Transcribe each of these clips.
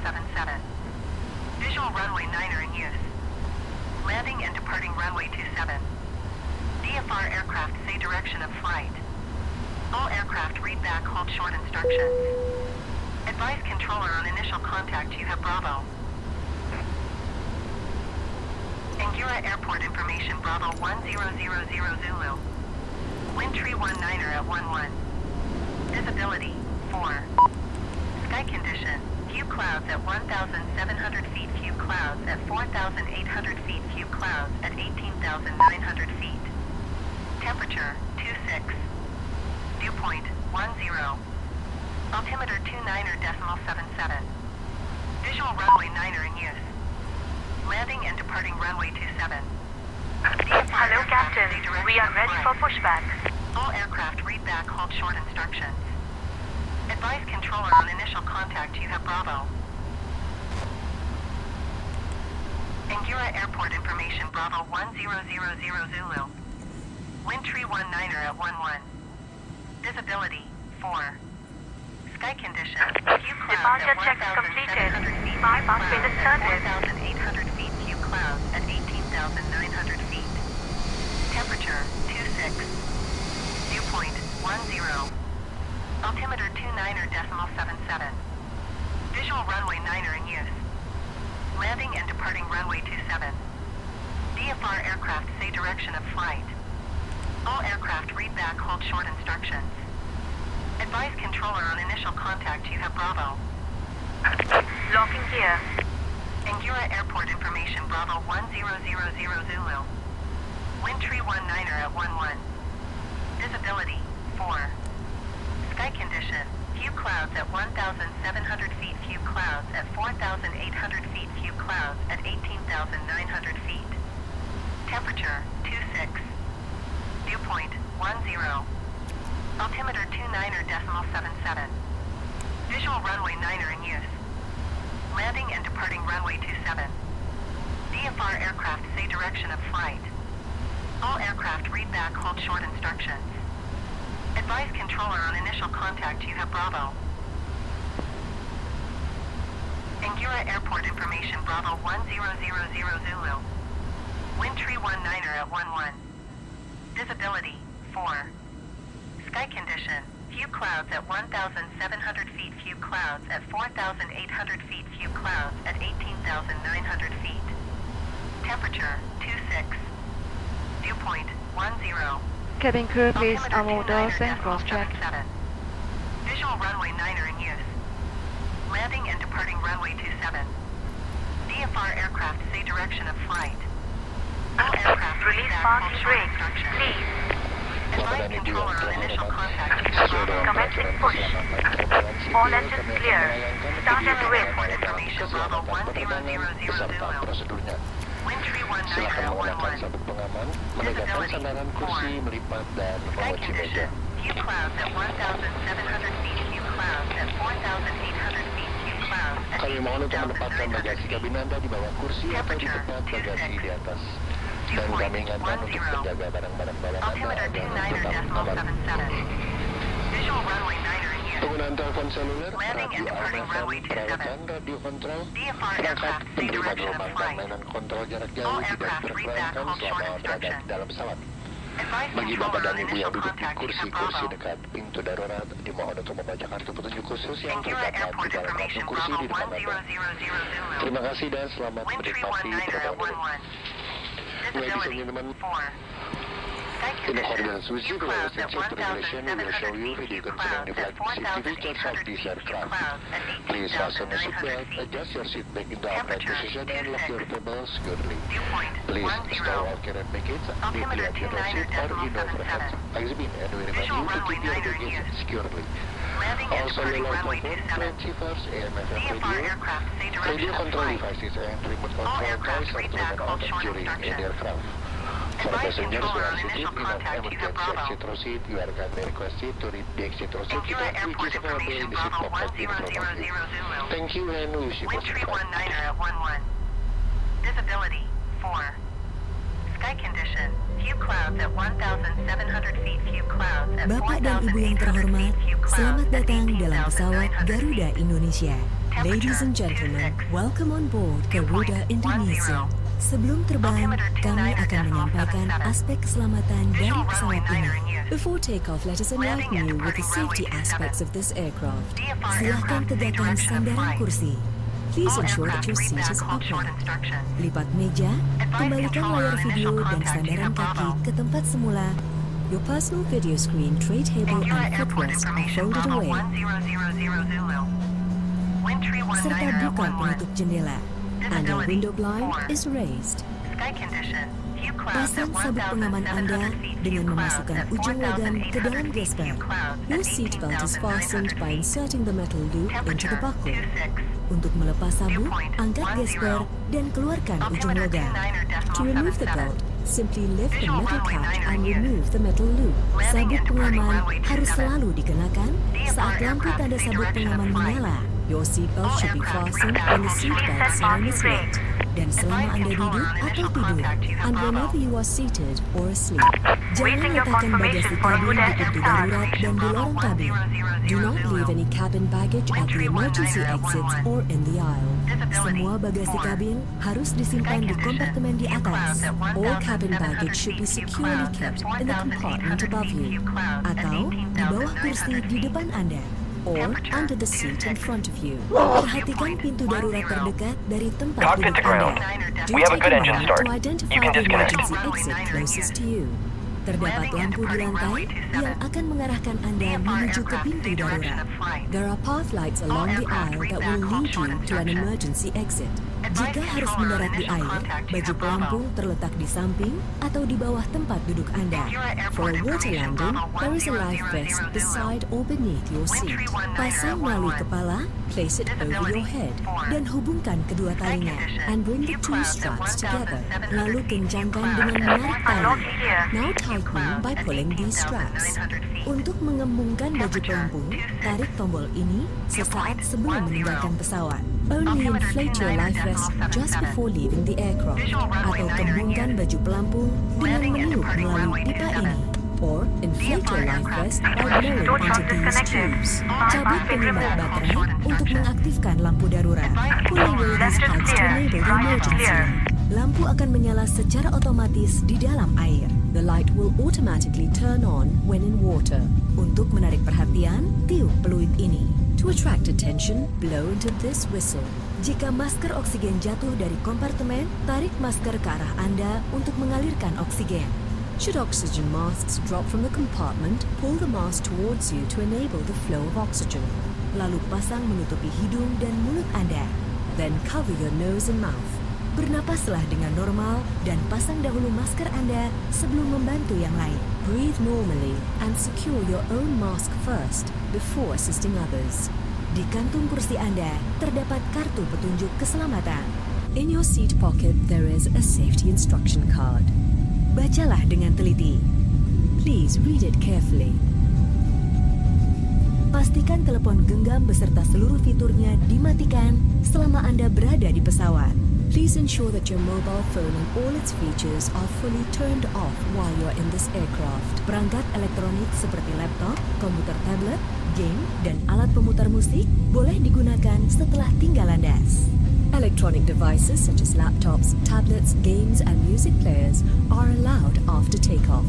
77. Visual runway 9er in use. Landing and departing runway 27. DFR aircraft say direction of flight. All aircraft read back hold short instructions. Advise controller on initial contact you have Bravo. Angura Airport information Bravo 1000 Zulu. Wind tree 19er at 11. Visibility 4. Sky condition. Few clouds at 1,700 feet. Few clouds at 4,800 feet. Few clouds at 18,900 feet. Temperature 26. Dew point 10. Altimeter 29.77. Visual runway 9er in use. Landing and departing runway 27. Hello, Captain. We are ready for pushback. All aircraft read back hold short instructions. Advise controller on initial contact you have Bravo. Angura Airport information Bravo 1000 Zulu. Wind tree 19er at 11. Visibility 4. Sky condition. Few clouds Departure at checks 1,700 feet. Bypass pin is started. 4,800 feet. Few clouds at 18,900 feet. Temperature 26. Dew point 10. Altimeter 29.77. Visual runway 9er in use. Landing and departing runway 27. DFR aircraft say direction of flight. All aircraft read back hold short instructions. Advise controller on initial contact you have Bravo. Locking gear. Angura Airport information Bravo 1000 Zulu. Wind tree 19er at 11. Visibility 4. Sky condition. Few clouds at 1,700 feet. Few clouds at 4,800 feet. Few clouds at 18,900 feet. Temperature 26. Dew point 10. Altimeter 29.77. Visual runway 9er in use. Landing and departing runway 27. DFR aircraft say direction of flight. All aircraft read back hold short instructions. Advise controller on initial contact you have Bravo. Angura Airport information Bravo 1000 Zulu. Wind tree 19er at 11. Visibility 4. Sky condition. Few clouds at 1,700 feet. Few clouds at 4,800 feet. Few clouds at 18,900 feet. Temperature 26. Dew point 10. Cabin crew, please Altimeter arm all doors and 29.77. cross-check. Visual runway 9er in use. Landing and departing runway 27. DFR aircraft say direction of flight. All aircraft Release read back parking hold short brakes, instructions. please. Advise controller on initial contact you have Bravo. Commencing push. All engines clear. Start and wait. Airport information Bravo 1000 Zulu. Wind tree 19er Silakan at menggunakan 11. sabuk pengaman, menegakkan sandaran kursi, melipat, dan Sky mengunci meja. condition. Few clouds at 1,700 feet. Few clouds at 4,800 feet. Few clouds at Kami mohon untuk menempatkan 18,900 bagasi feet. kabin Anda di bawah kursi atau di tempat bagasi di atas. Dan kami ingatkan untuk menjaga barang-barang bawaan Anda Altimeter agar tetap aman. 29.77. Visual runway 9er in use. Penggunaan telepon seluler, Landing and radio departing armasan, runway 27. perawatan, radio kontrol, DFR perangkat aircraft say penerima direction of gelombang dan flight. mainan kontrol jarak All jauh tidak aircraft read back diperkenankan hold short selama berada instructions. di dalam pesawat. Advise Bagi controller bapak dan on ibu yang initial duduk di contact you have kursi-kursi Bravo. dekat pintu darurat, dimohon untuk membaca kartu petunjuk khusus yang Angura terdapat di Airport dalam kartu information kursi Bravo di depan Anda. 1000 Zulu. Terima kasih dan selamat Wind tree menikmati 19er at penerbangan. 11. Visibility 4. Sky In condition. accordance with Few civil clouds at essential regulation, we will show 1,700 you feet. video Few concerning the clouds flight at safety features of 4,800 this feet. Few aircraft. clouds at Please fasten your 18,900 seatbelt, feet. adjust your seat back into upright Temperature position and lock your 26. table securely. Dew point Please 10. store all carry baggage Altimeter neatly at your seat or in overhead 29.77. exhibit, and we remind Visual you to runway keep your 9er in baggage use. securely. Landing and Also, departing your runway phone, 27. transceivers, AM/FM DFR radio, aircraft say radio direction of control flight. devices, and remote All control aircraft toys are read to back remain hold on short during any instructions. aircraft. For Advise passengers who controller are on seated initial in an contact you have emergency Bravo. exit row seat, you are kindly requested to read the exit row seat Angura ticket, Airport which is available information in the seat Bravo pocket in front of you. 1000 Zulu. Thank you and we wish you Wind a tree safe flight. 19er at 11. Visibility 4. Sky condition. Few clouds at 1,700 feet. Few clouds at Bapak dan Ibu yang 4,800 terhormat, feet. Few clouds selamat at datang dalam pesawat 18,900 Garuda feet. Indonesia. Ladies and gentlemen, welcome on board Garuda Indonesia. Sebelum terbang, kami akan menyampaikan aspek keselamatan dari pesawat ini. Before takeoff, let us enlighten you with the safety aspects of this aircraft. Silakan tegakkan sandaran kursi. Please ensure that your seat is upright. Lipat meja, kembalikan layar video dan sandaran kaki ke tempat semula. Your personal video screen, tray table, and footrest are folded away. Serta buka penutup jendela. And your window blind is raised. Pasang sabuk pengaman Anda dengan memasukkan ujung logam ke dalam gesper. Your seatbelt is fastened by inserting the metal loop into the buckle. Untuk melepas sabuk, angkat gesper dan keluarkan ujung logam. To remove the belt, simply lift the metal catch and remove the metal loop. Sabuk pengaman harus selalu dikenakan saat lampu tanda sabuk pengaman menyala. Your seatbelt should be fastened when the seatbelt sign is lit. Dan selama Anda duduk atau tidur, and whenever you are seated or asleep. Jangan letakkan bagasi kabin di pintu darurat dan di lorong kabin. Do not leave any cabin baggage at the emergency exits or in the aisle. Semua bagasi kabin harus disimpan di kompartemen di atas. All cabin baggage should be securely kept in the compartment above you, atau di bawah kursi di depan Anda, or under the seat in front of you. Perhatikan pintu darurat terdekat dari tempat duduk Anda. Do take a moment to identify the emergency exit closest to you. Terdapat lampu di lantai yang akan mengarahkan Anda menuju ke pintu darurat. There are path lights along the aisle that will lead you to an emergency exit. Jika harus mendarat di air, baju pelampung terletak di samping atau di bawah tempat duduk Anda. For a water landing, there is a life vest beside or beneath your seat. Pasang melalui kepala, place it over your head, dan hubungkan kedua talinya, and bring the two straps together. Lalu kencangkan dengan menarik tali. Now tighten by pulling these straps. Untuk mengembungkan baju pelampung, tarik tombol ini sesaat sebelum meninggalkan pesawat. Only inflate your life vest just before leaving the aircraft, atau kembungkan baju pelampung dengan meniup melalui pipa ini. Or inflate your life vest by blowing into these tubes. Cabut penyumbat baterai untuk mengaktifkan lampu darurat. Pull away these plugs to enable the emergency. Lampu akan menyala secara otomatis di dalam air. The light will automatically turn on when in water. Untuk menarik perhatian, tiup peluit ini. To attract attention, blow into this whistle. Jika masker oksigen jatuh dari kompartemen, tarik masker ke arah Anda untuk mengalirkan oksigen. Should oxygen masks drop from the compartment, pull the mask towards you to enable the flow of oxygen. Lalu pasang menutupi hidung dan mulut Anda. Then cover your nose and mouth. Bernapaslah dengan normal dan pasang dahulu masker Anda sebelum membantu yang lain. Breathe normally and secure your own mask first before assisting others. Di kantung kursi Anda terdapat kartu petunjuk keselamatan. In your seat pocket there is a safety instruction card. Bacalah dengan teliti. Please read it carefully. Pastikan telepon genggam beserta seluruh fiturnya dimatikan selama Anda berada di pesawat. Please ensure that your mobile phone and all its features are fully turned off while you're in this aircraft. Perangkat elektronik seperti laptop, komputer tablet, game, dan alat pemutar musik boleh digunakan setelah tinggal landas. Electronic devices such as laptops, tablets, games, and music players are allowed after takeoff.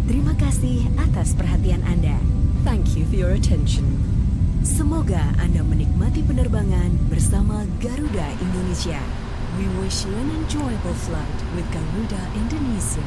Terima kasih atas perhatian Anda. Thank you for your attention. Semoga Anda menikmati penerbangan bersama Garuda Indonesia. We wish you an enjoyable flight with Garuda Indonesia.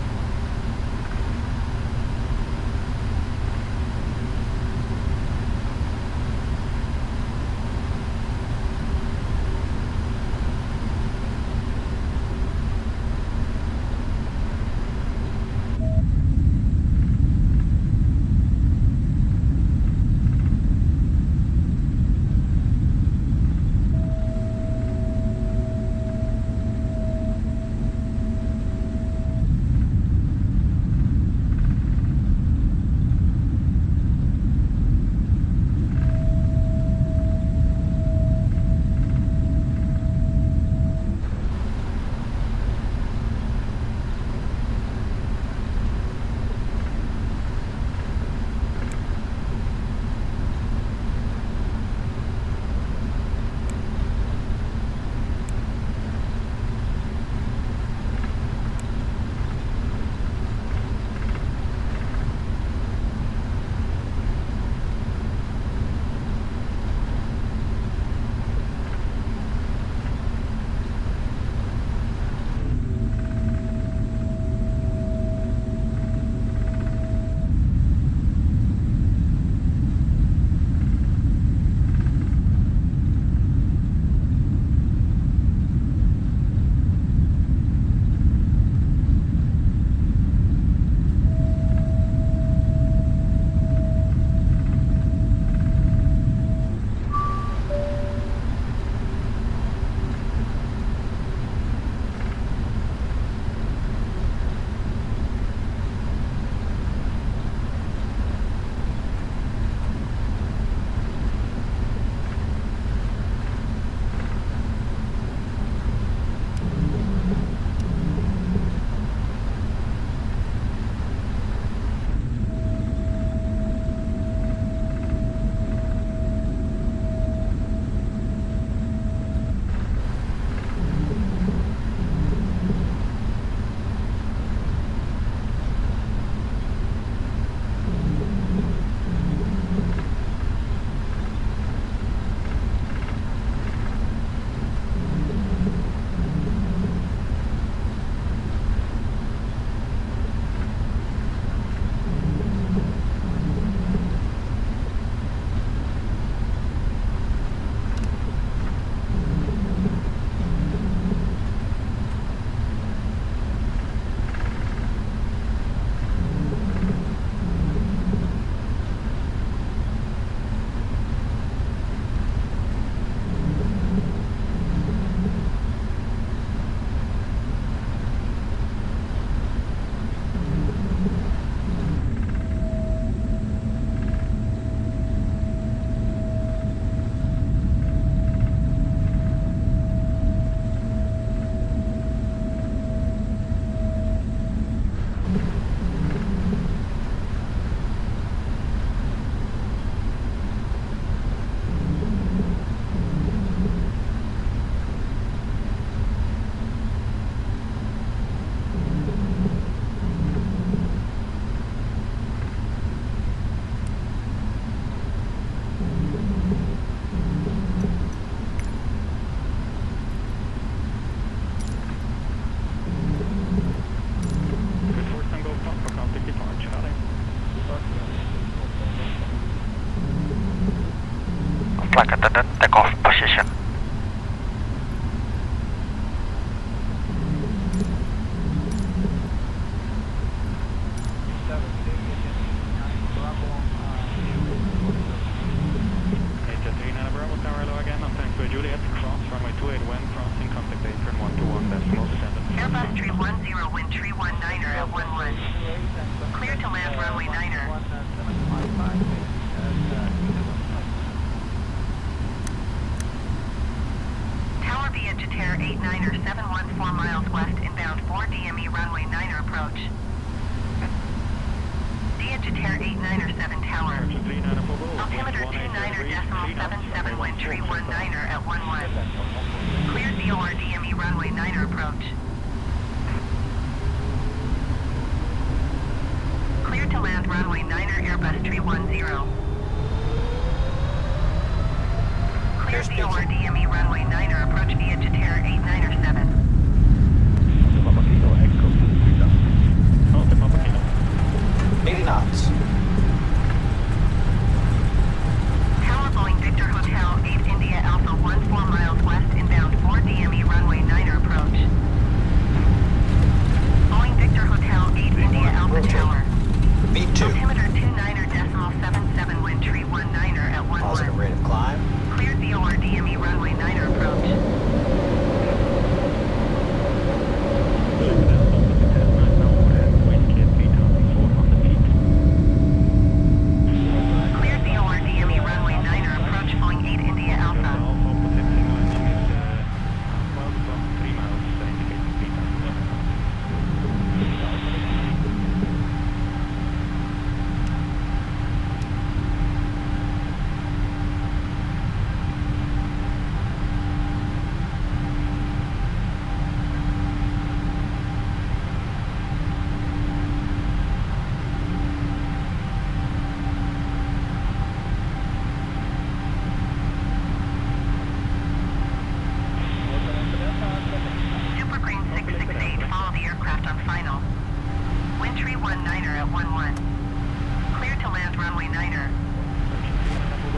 Flight attendant, take off position. Airbus tree 10, wind tree 19er at 11. Clear to land runway 9er. Tower via Jetair 89er 714 miles west inbound 4 DME runway 9er approach. Via Jetair 89er 7 tower. Altimeter 29er.77 wind tree 19er at 11. Cleared VOR DME runway 9er approach. Clear to land runway 9er Airbus tree 10. Clear VOR DME runway 9er approach via Jetair 89er 7. 80 knots. Tower Boeing Victor Hotel 8 India Alpha 14 miles west inbound 4 DME runway 9er approach. Boeing Victor Hotel 8 India Alpha Tower. V2. Altimeter 29er.77 wind tree 19er at 11. Positive rate of climb. Cleared VOR DME runway 9er approach. Cleared VOR DME runway 9er approach Boeing 8 India Alpha. Super Green 668, follow the aircraft on final. Wind tree 19er at 11. Clear to land runway 9er.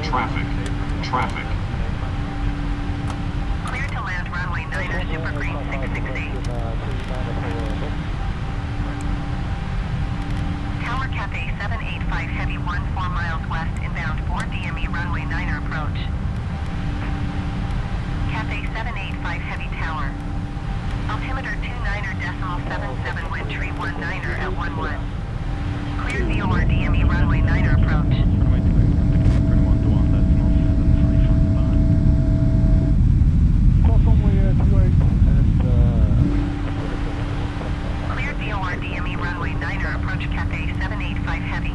Traffic. Traffic. Clear to land runway 9er Super Green 668. Tower Cafe 785 Heavy 14 miles west inbound 4 DME runway 9er approach. Cafe 785 Heavy Tower. Altimeter 29er.77 wind tree 19er at 11. Cleared VOR DME runway 9er approach. Cleared VOR DME runway 9er approach Cafe 785 Heavy.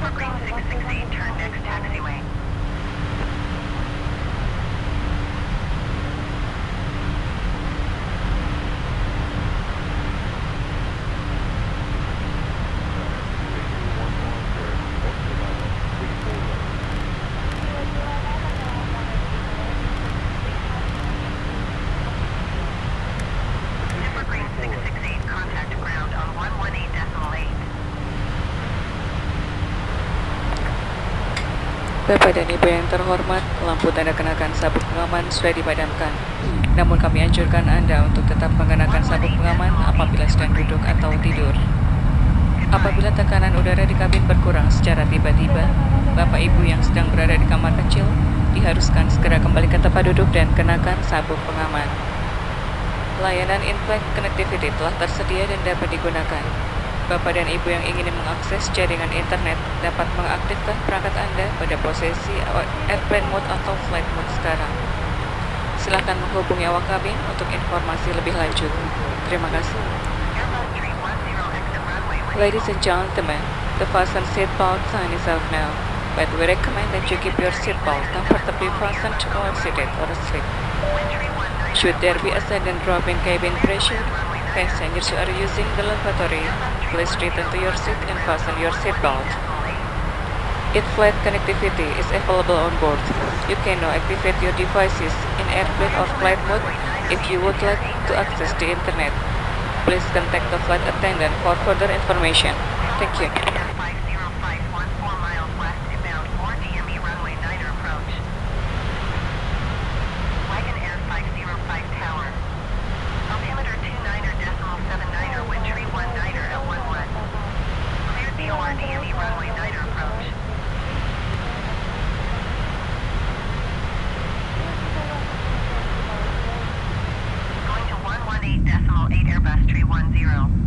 Evergreen 668, turn next taxiway. Evergreen 668, contact ground on 118.8. Bapak dan Ibu yang terhormat, lampu tanda kenakan sabuk pengaman sudah dipadamkan. Namun kami anjurkan Anda untuk tetap mengenakan sabuk pengaman apabila sedang duduk atau tidur. Apabila tekanan udara di kabin berkurang secara tiba-tiba, Bapak Ibu yang sedang berada di kamar kecil diharuskan segera kembali ke tempat duduk dan kenakan sabuk pengaman. Layanan in-flight connectivity telah tersedia dan dapat digunakan. Bapak dan Ibu yang ingin mengakses jaringan internet dapat mengaktifkan perangkat Anda pada posisi airplane mode atau flight mode sekarang. Silakan menghubungi awak kabin untuk informasi lebih lanjut. Terima kasih. Airbus 310, exit runway with Ladies and gentlemen, the fasten seatbelt sign is out now, but we recommend that you keep your seatbelt comfortably fastened while seated or asleep. wind 319. Should there be a sudden drop in cabin pressure, passengers who are using the lavatory, please return to your seat and fasten your seatbelt. In-flight connectivity is available on board. You can now activate your devices in airplane or flight mode if you would like to access the internet. Please contact the flight attendant for further information. Thank you. Air 505, 14 miles west inbound 4 DME runway 9er approach. Wagon Air 505 tower. Altimeter 29er.79er, wind 319er at 11. Cleared BOR DME runway 9er approach. Going to 118.8 Airbus 310.